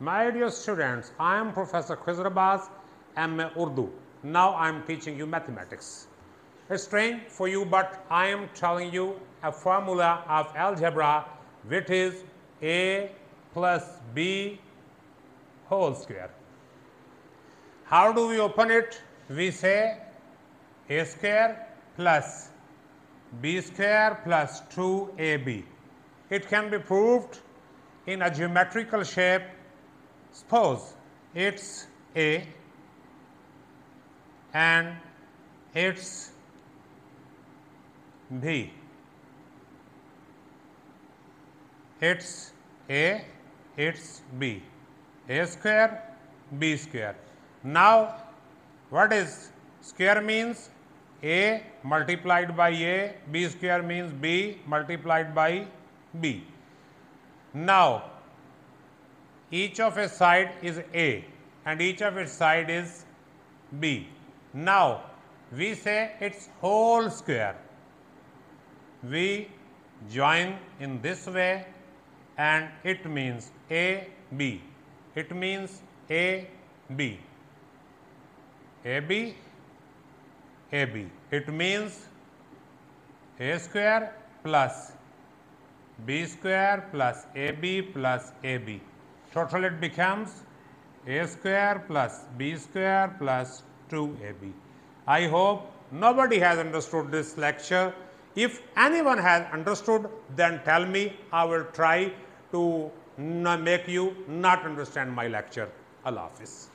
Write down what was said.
My dear students, I am Professor Khizar Abbas, MA Urdu. Now I am teaching you mathematics. It's strange for you, but I am telling you a formula of algebra, which is a plus b whole square. How do we open it? We say a square plus b square plus 2ab. It can be proved in a geometrical shape. Suppose it's a and it's b. It's a, it's b. A square, b square. Now, what is square means? A multiplied by a, b square means b multiplied by b. Now, each of its side is a and each of its side is b. Now, we say it's whole square. We join in this way and it means a, b. It means a, b. A, b, a, b. It means a square plus b square plus ab plus ab. Total it becomes a square plus b square plus 2ab. I hope nobody has understood this lecture. If anyone has understood, then tell me. I will try to make you not understand my lecture. Allah Hafiz.